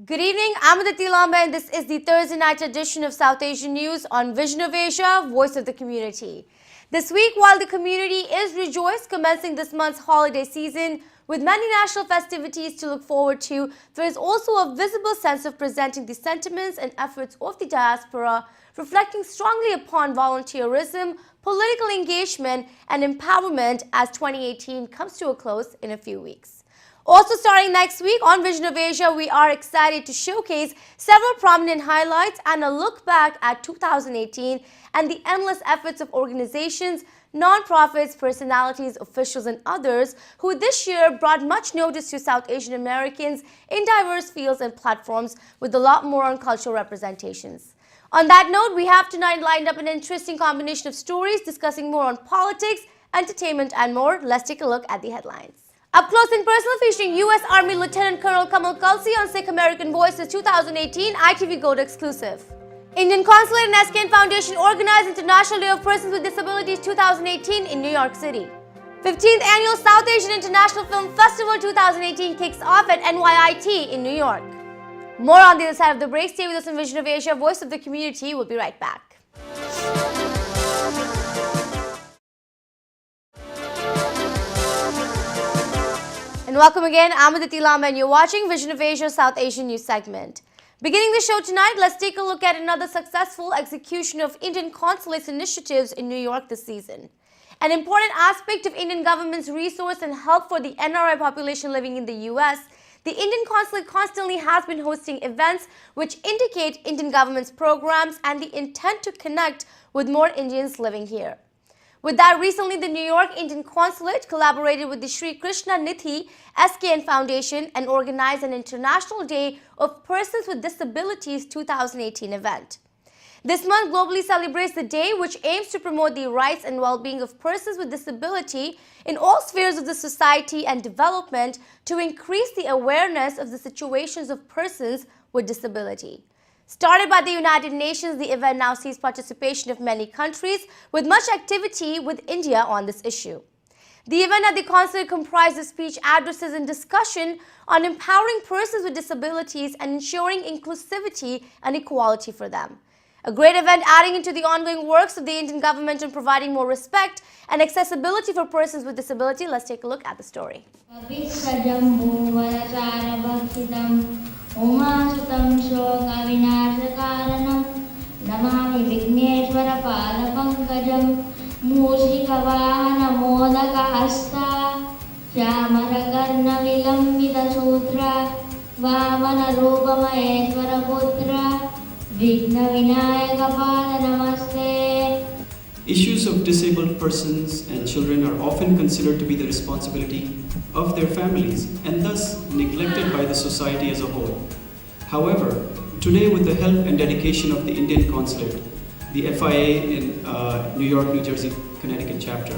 Good evening, I'm Aditi Lamba and this is the Thursday night edition of South Asian News on Vision of Asia, Voice of the Community. This week, while the community is rejoiced commencing this month's holiday season with many national festivities to look forward to, there is also a visible sense of presenting the sentiments and efforts of the diaspora, reflecting strongly upon volunteerism, political engagement and empowerment as 2018 comes to a close in a few weeks. Also starting next week on Vision of Asia, we are excited to showcase several prominent highlights and a look back at 2018 and the endless efforts of organizations, non-profits, personalities, officials and others who this year brought much notice to South Asian Americans in diverse fields and platforms with a lot more on cultural representations. On that note, we have tonight lined up an interesting combination of stories discussing more on politics, entertainment and more. Let's take a look at the headlines. Up close and personal, featuring U.S. Army Lieutenant Colonel Kamal Kalsi on Sikh American Voices 2018 ITV Gold exclusive. Indian Consulate and SKN Foundation organized International Day of Persons with Disabilities 2018 in New York City. 15th Annual South Asian International Film Festival 2018 kicks off at NYIT in New York. More on the other side of the break. Stay with us on Vision of Asia, Voice of the Community. We'll be right back. And welcome again, I'm Aditi Lamba and you're watching Vision of Asia South Asian News segment. Beginning the show tonight, let's take a look at another successful execution of Indian Consulate's initiatives in New York this season. An important aspect of Indian government's resource and help for the NRI population living in the US, the Indian Consulate constantly has been hosting events which indicate Indian government's programs and the intent to connect with more Indians living here. With that, recently the New York Indian Consulate collaborated with the Sri Krishna Nithi SKN Foundation and organized an International Day of Persons with Disabilities 2018 event. This month globally celebrates the day, which aims to promote the rights and well-being of persons with disability in all spheres of the society and development to increase the awareness of the situations of persons with disability. Started by the United Nations, the event now sees participation of many countries with much activity with India on this issue. The event at the consulate comprises speech addresses and discussion on empowering persons with disabilities and ensuring inclusivity and equality for them. A great event adding into the ongoing works of the Indian government in providing more respect and accessibility for persons with disability. Let's take a look at the story. Umasutam shoga vinashakaranam namami Vigneshwara Palapankajam Musika Vahana Modaka Hasta Shamarakarna Vilambita Sutra Vamana Rupa Maheshwara Putra Vigna Vinayaka Pada Namaste. Issues of disabled persons and children are often considered to be the responsibility of their families and thus neglected by the society as a whole. However, today with the help and dedication of the Indian Consulate, the FIA in New York, New Jersey, Connecticut chapter,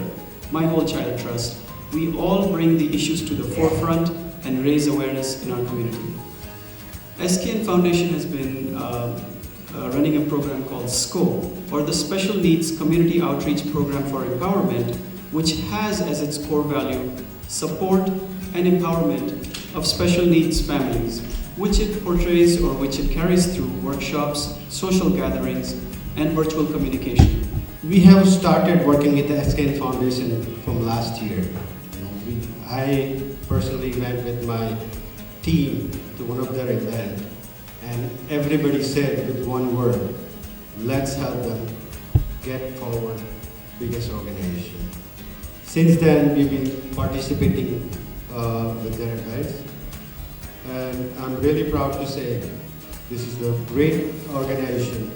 My Whole Child Trust, we all bring the issues to the forefront and raise awareness in our community. SKN Foundation has been running a program called SCOPE, or the Special Needs Community Outreach Program for Empowerment, which has as its core value support and empowerment of special needs families, which it portrays or which it carries through workshops, social gatherings, and virtual communication. We have started working with the SKN Foundation from last year. I personally went with my team to one of their events, and everybody said with one word, let's help them get forward, biggest organization. Since then, we've been participating with their events, and I'm really proud to say this is a great organization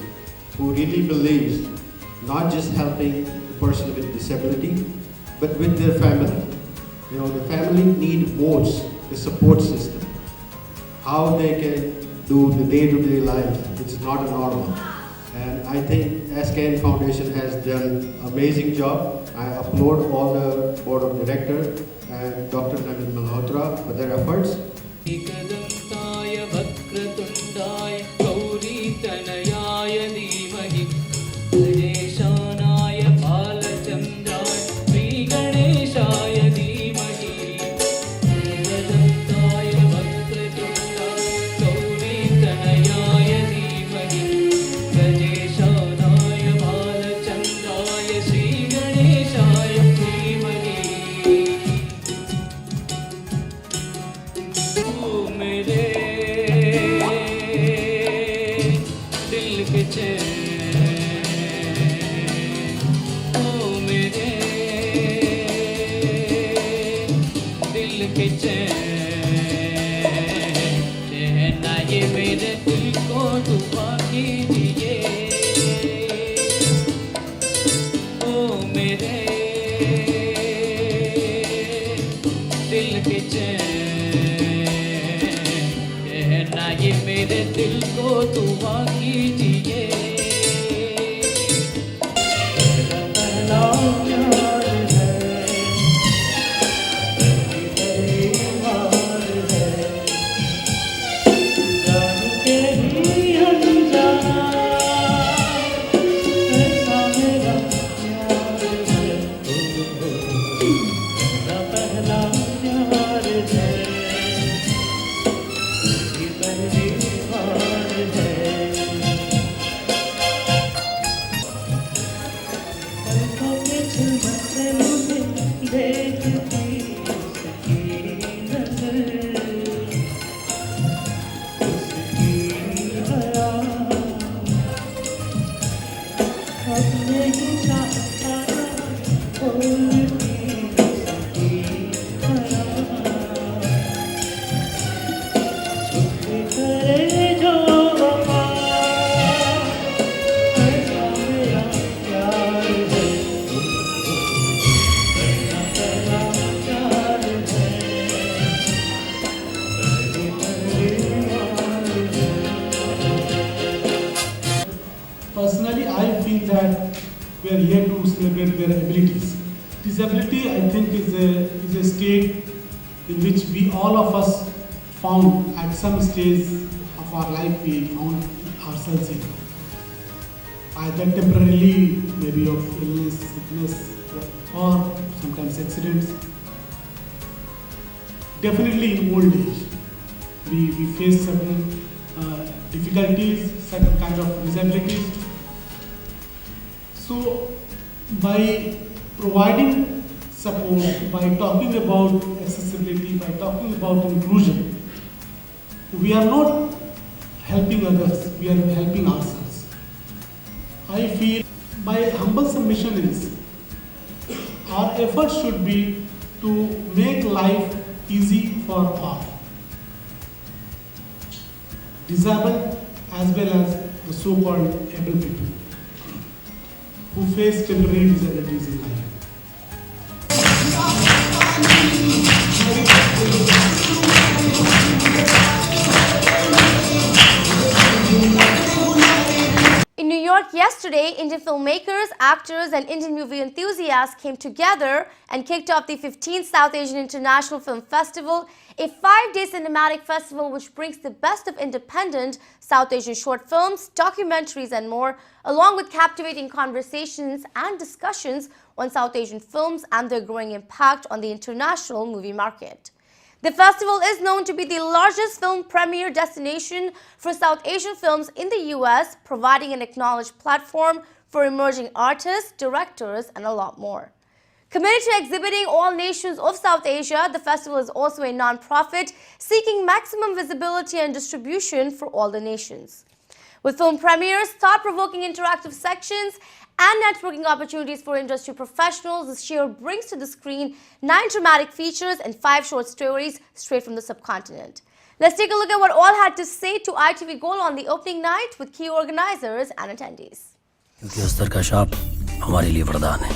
who really believes not just helping the person with disability, but with their family. You know, the family need most the support system, how they can do the day-to-day life. It's not normal. And I think SKN Foundation has done an amazing job. I applaud all the board of directors and Dr. Navin Malhotra for their efforts. के चैन ना ये मेरे दिल को दुआ कीजिए ओ मेरे दिल के चैन ना ये मेरे दिल को दुआ कीजिए Personally, I feel that we are here to celebrate their abilities. Disability, I think, is a state in which we all of us found at some stage of our life we found ourselves in. Either temporarily, maybe of illness, sickness, or sometimes accidents. Definitely in old age, we face certain difficulties, certain kind of disabilities. So, by providing support, by talking about accessibility, by talking about inclusion, we are not helping others, we are helping ourselves. I feel my humble submission is our effort should be to make life easy for all, disabled as well as the so-called able people who face temporary disabilities in life. In New York yesterday, Indian filmmakers, actors, and Indian movie enthusiasts came together and kicked off the 15th South Asian International Film Festival, a 5-day cinematic festival which brings the best of independent South Asian short films, documentaries, and more, along with captivating conversations and discussions on South Asian films and their growing impact on the international movie market. The festival is known to be the largest film premiere destination for South Asian films in the US, providing an acknowledged platform for emerging artists, directors, and a lot more. Committed to exhibiting all nations of South Asia, the festival is also a non-profit seeking maximum visibility and distribution for all the nations. With film premieres, thought-provoking interactive sections, and networking opportunities for industry professionals, this year brings to the screen 9 dramatic features and 5 short stories straight from the subcontinent. Let's take a look at what all had to say to ITV Gold on the opening night with key organizers and attendees. क्योंकि अस्तर का शाप हमारे लिए वरदान है।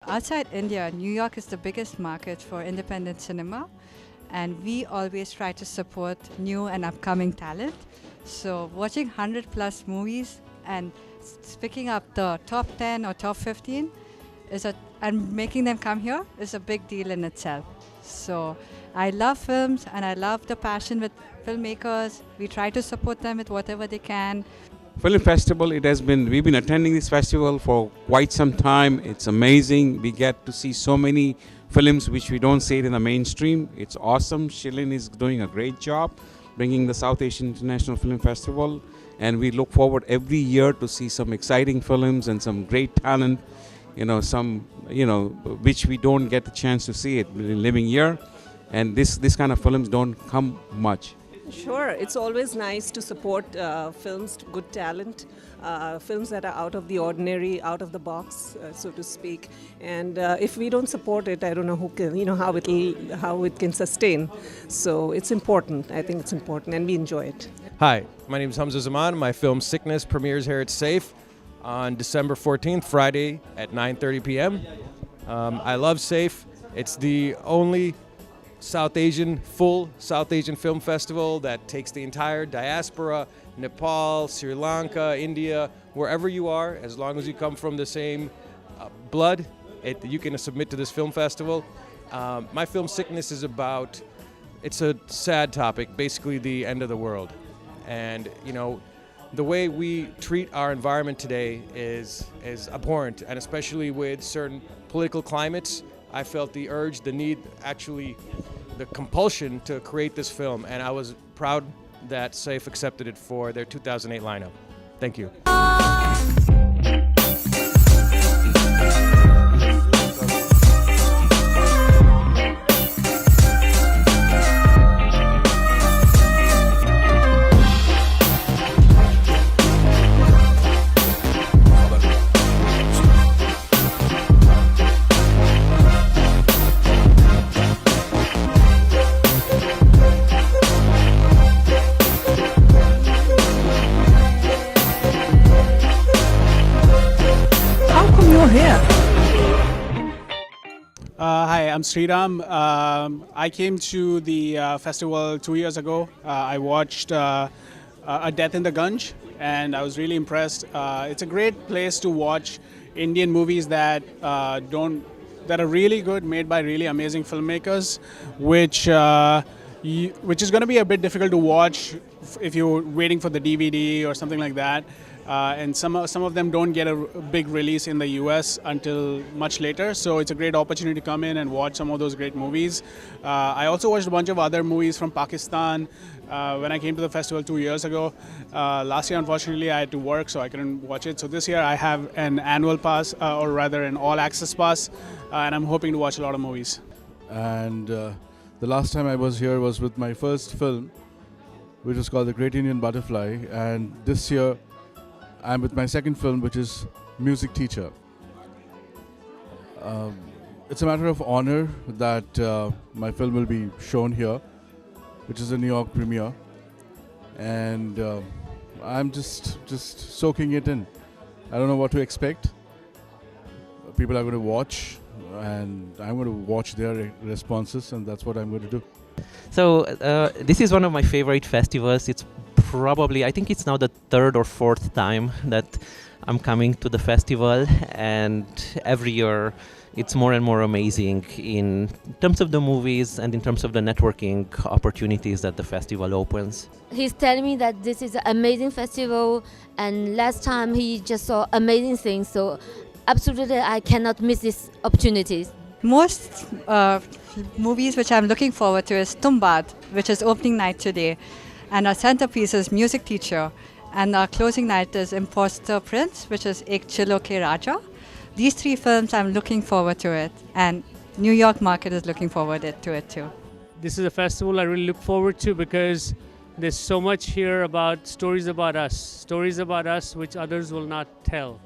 Outside India, New York is the biggest market for independent cinema, and we always try to support new and upcoming talent. So watching 100 plus movies and picking up the top 10 or top 15 and making them come here is a big deal in itself. So I love films and I love the passion with filmmakers. We try to support them with whatever they can. Film festival, we've been attending this festival for quite some time. It's amazing. We get to see so many films which we don't see it in the mainstream. It's awesome. Shilin is doing a great job bringing the South Asian International Film Festival, and we look forward every year to see some exciting films and some great talent, which we don't get the chance to see it living here, and this kind of films don't come much. Sure, it's always nice to support films, good talent, films that are out of the ordinary, out of the box, so to speak. And if we don't support it, I don't know who can, how it can sustain. So it's important. I think it's important, and we enjoy it. Hi, my name is Hamza Zaman. My film Sickness premieres here at SAFE on December 14th, Friday at 9:30 p.m. I love SAFE. It's the only full South Asian film festival that takes the entire diaspora, Nepal, Sri Lanka, India, wherever you are, as long as you come from the same blood, you can submit to this film festival. My film Sickness is it's a sad topic, basically the end of the world. And, the way we treat our environment today is abhorrent, and especially with certain political climates, I felt the urge, the need, actually the compulsion to create this film, and I was proud that SAFE accepted it for their 2008 lineup. Thank you. Hi, I'm Sriram. I came to the festival 2 years ago. I watched A Death in the Gunj, and I was really impressed. It's a great place to watch Indian movies that are really good, made by really amazing filmmakers, which is going to be a bit difficult to watch if you're waiting for the DVD or something like that. And some of them don't get a big release in the US until much later, so it's a great opportunity to come in and watch some of those great movies. I also watched a bunch of other movies from Pakistan when I came to the festival 2 years ago. Last year, unfortunately, I had to work, so I couldn't watch it. So this year I have an annual pass, or rather an all-access pass, and I'm hoping to watch a lot of movies. And the last time I was here was with my first film, which was called The Great Indian Butterfly, and this year I'm with my second film, which is Music Teacher. It's a matter of honor that my film will be shown here, which is a New York premiere, and I'm just soaking it in. I don't know what to expect. People are going to watch, and I'm going to watch their responses, and that's what I'm going to do. So this is one of my favorite festivals. It's probably, I think it's now the third or fourth time that I'm coming to the festival, and every year it's more and more amazing in terms of the movies and in terms of the networking opportunities that the festival opens. He's telling me that this is an amazing festival, and last time he just saw amazing things, so absolutely I cannot miss these opportunities. Most movies which I'm looking forward to is Tumbad, which is opening night today, and our centerpiece is Music Teacher, and our closing night is Imposter Prince, which is Ek Chilo Ke Raja. These three films, I'm looking forward to it, and New York market is looking forward to it too. This is a festival I really look forward to because there's so much here about stories about us which others will not tell.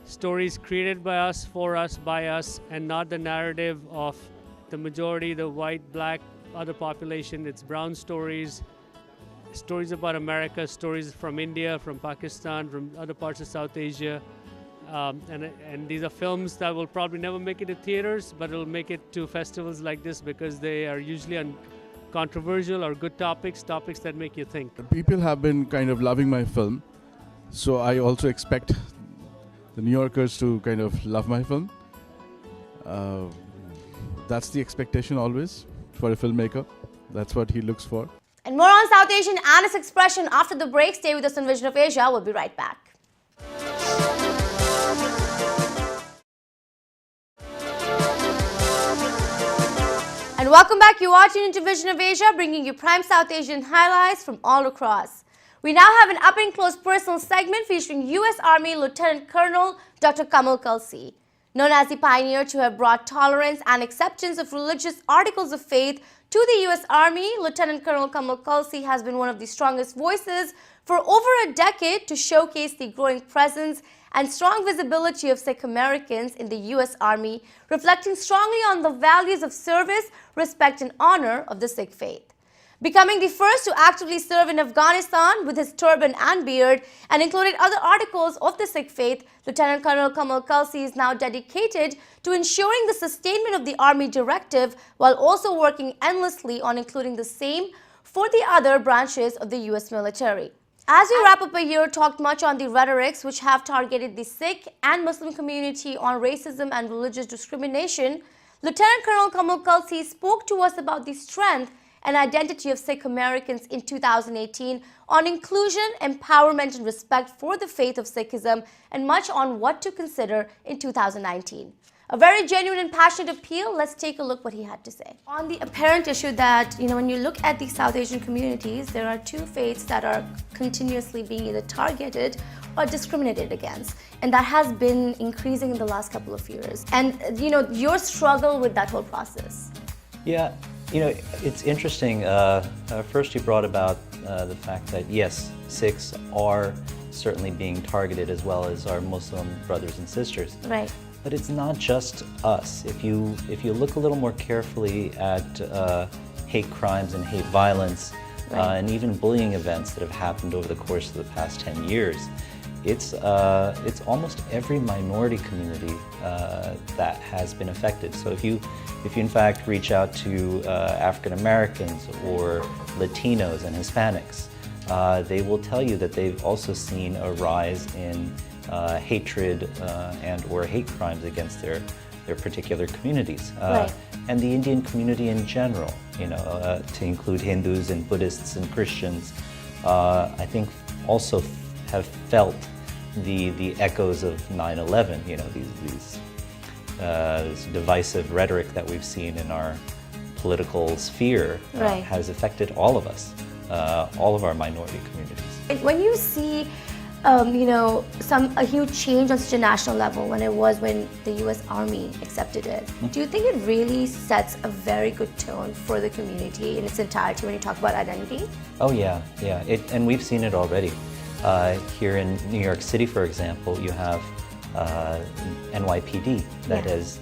Stories created by us, for us, by us, and not the narrative of the majority, the white, black, other population. It's brown stories, stories about America, stories from India, from Pakistan, from other parts of South Asia. And these are films that will probably never make it to theaters, but it'll make it to festivals like this because they are usually controversial or good topics that make you think. People have been kind of loving my film, so I also expect the New Yorkers to kind of love my film. That's the expectation always for a filmmaker. That's what he looks for. And more on South Asian and its expression after the break. Stay with us on Vision of Asia. We'll be right back. And welcome back. You're watching into Vision of Asia, bringing you prime South Asian highlights from all across. We now have an up-and-close personal segment featuring U.S. Army Lieutenant Colonel Dr. Kamal Kalsi. Known as the pioneer to have brought tolerance and acceptance of religious articles of faith to the U.S. Army, Lieutenant Colonel Kamal Kalsi has been one of the strongest voices for over a decade to showcase the growing presence and strong visibility of Sikh Americans in the U.S. Army, reflecting strongly on the values of service, respect and honor of the Sikh faith. Becoming the first to actively serve in Afghanistan with his turban and beard and including other articles of the Sikh faith, Lieutenant Colonel Kamal Kalsi is now dedicated to ensuring the sustainment of the Army directive while also working endlessly on including the same for the other branches of the U.S. military. As we wrap up a year, talked much on the rhetorics which have targeted the Sikh and Muslim community on racism and religious discrimination, Lieutenant Colonel Kamal Kalsi spoke to us about the strength and identity of Sikh Americans in 2018 on inclusion, empowerment and respect for the faith of Sikhism and much on what to consider in 2019. A very genuine and passionate appeal. Let's take a look what he had to say. On the apparent issue that, when you look at the South Asian communities, there are two faiths that are continuously being either targeted or discriminated against. And that has been increasing in the last couple of years. And, your struggle with that whole process. Yeah, it's interesting. First you brought about the fact that, yes, Sikhs are certainly being targeted as well as our Muslim brothers and sisters. Right. But it's not just us. If you look a little more carefully at hate crimes and hate violence, right, and even bullying events that have happened over the course of the past 10 years, it's almost every minority community that has been affected. So if you in fact reach out to African Americans or Latinos and Hispanics, they will tell you that they've also seen a rise in hatred and or hate crimes against their particular communities. Right. And the Indian community in general, to include Hindus and Buddhists and Christians, I think also have felt the echoes of 9/11, this divisive rhetoric that we've seen in our political sphere Right. has affected all of us, all of our minority communities. When you see, a huge change on such a national level when the U.S. Army accepted it, do you think it really sets a very good tone for the community in its entirety when you talk about identity? Oh yeah. And we've seen it already. Here in New York City, for example, you have NYPD that has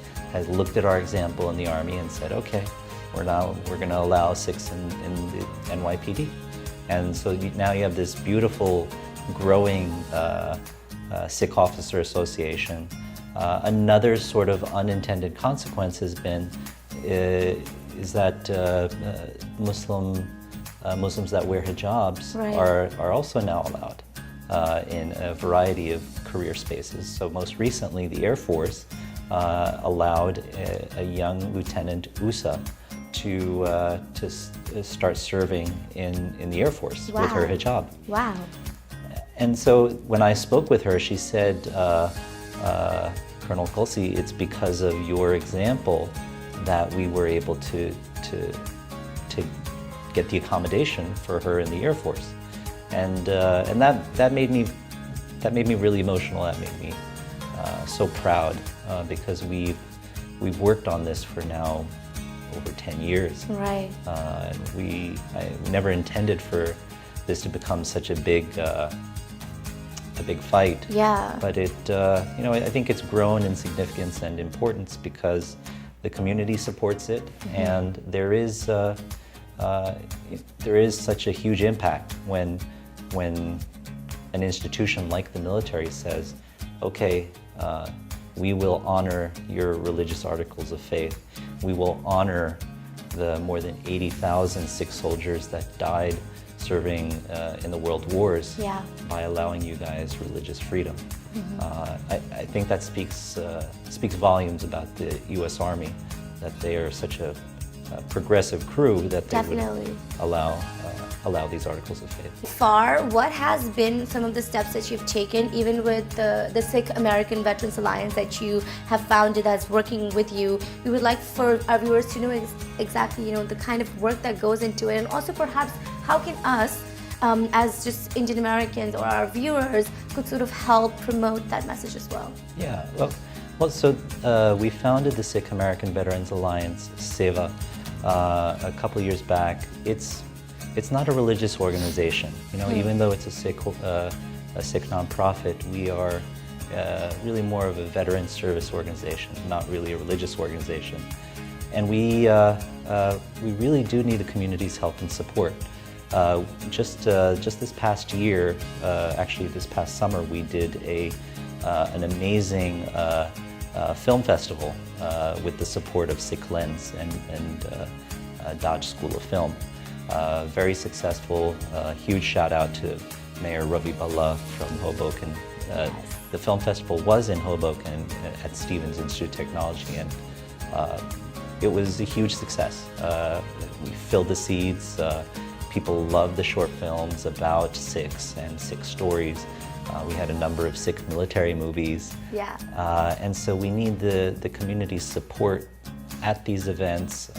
looked at our example in the Army and said, okay, we're going to allow Sikhs in the NYPD. And so now you have this beautiful growing Sikh Officer Association. Another sort of unintended consequence has been is that Muslims that wear hijabs Right. are also now allowed in a variety of career spaces. So most recently, the Air Force allowed a young Lieutenant USA to start serving in the Air Force with her hijab. Wow. And so when I spoke with her, she said, Colonel Kalsi, it's because of your example that we were able to get the accommodation for her in the Air Force, and that made me really emotional. That made me so proud because we've worked on this for now over 10 years. Right. I never intended for this to become such a big fight. Yeah. But I think it's grown in significance and importance because the community supports it, and there is such a huge impact when an institution like the military says, okay, we will honor your religious articles of faith. We will honor the more than 80,000 Sikh soldiers that died serving in the world wars by allowing you guys religious freedom. I think that speaks volumes about the U.S. Army, that they are such a progressive crew that they would allow these articles of faith. Far, what has been some of the steps that you've taken, even with the Sikh American Veterans Alliance that you have founded that's working with you? We would like for our viewers to know exactly, the kind of work that goes into it, and also perhaps how can us, as just Indian Americans or our viewers could sort of help promote that message as well? Yeah, so we founded the Sikh American Veterans Alliance, SEVA, a couple years back. It's not a religious organization, even though it's a Sikh nonprofit. We are really more of a veteran service organization, not really a religious organization. And we really do need the community's help and support. Just this past year, actually this past summer, we did an amazing film festival with the support of Sikh Lens and Dodge School of Film. Very successful. Huge shout out to Mayor Ravi Balla from Hoboken. The film festival was in Hoboken at Stevens Institute of Technology, and it was a huge success. We filled the seats. People loved the short films about Sikhs and Sikh stories. We had a number of Sikh military movies. Yeah. And so we need the community's support at these events.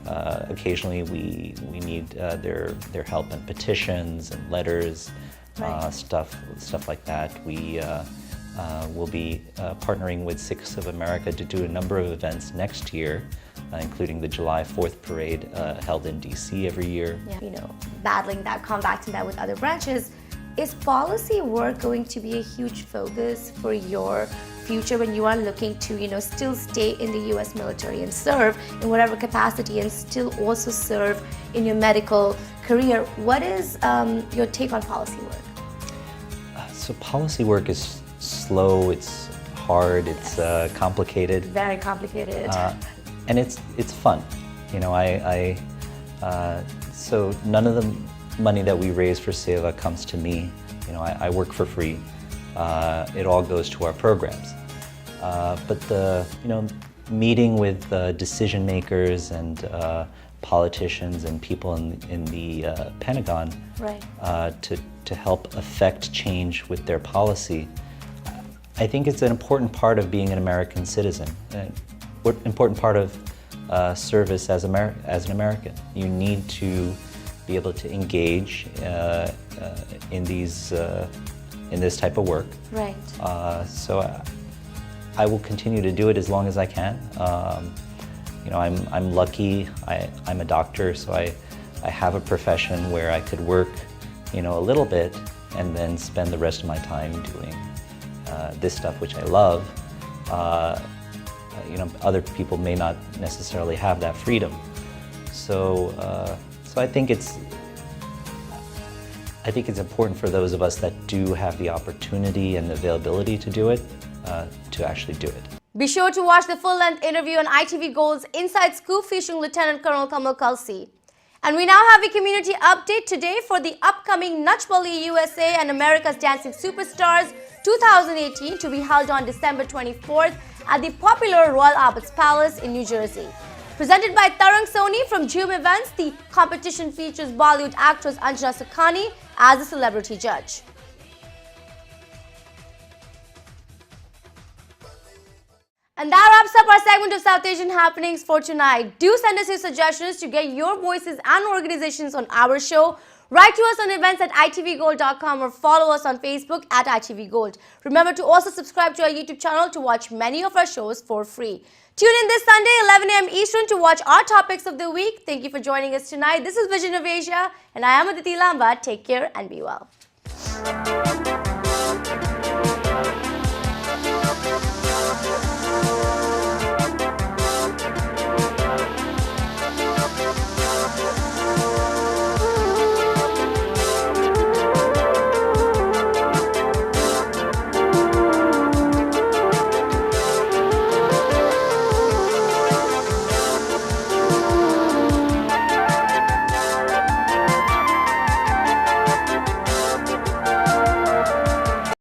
Occasionally we need their help in petitions and letters, right. stuff like that. We will be partnering with Sikhs of America to do a number of events next year, including the July 4th parade held in DC every year. Yeah. Battling that, combating that with other branches. Is policy work going to be a huge focus for your future when you are looking to, still stay in the US military and serve in whatever capacity and still also serve in your medical career? What is your take on policy work? So policy work is slow, it's hard, it's complicated. Very complicated. And it's fun. So none of the money that we raise for SEVA comes to me. I work for free. It all goes to our programs. But meeting with decision makers and politicians and people in the Pentagon, right. to help affect change with their policy, I think it's an important part of being an American citizen. An important part of service as an American. You need to be able to engage in this type of work. Right. So I will continue to do it as long as I can. I'm lucky. I'm a doctor, so I have a profession where I could work, a little bit, and then spend the rest of my time doing this stuff, which I love. Other people may not necessarily have that freedom. So I think it's important for those of us that do have the opportunity and the availability to do it, to actually do it. Be sure to watch the full-length interview on ITV Gold's Inside Scoop featuring Lieutenant Colonel Kamal Kalsi. And we now have a community update today for the upcoming Nach Bali USA and America's Dancing Superstars 2018 to be held on December 24th at the popular Royal Albert's Palace in New Jersey. Presented by Tarang Soni from Zoom Events, the competition features Bollywood actress Anjana Sukhani as a celebrity judge. And that wraps up our segment of South Asian happenings for tonight. Do send us your suggestions to get your voices and organizations on our show. Write to us on events at itvgold.com or follow us on Facebook at itvgold. Remember to also subscribe to our YouTube channel to watch many of our shows for free. Tune in this Sunday, 11 a.m. Eastern to watch our topics of the week. Thank you for joining us tonight. This is Vision of Asia and I am Aditi Lamba. Take care and be well.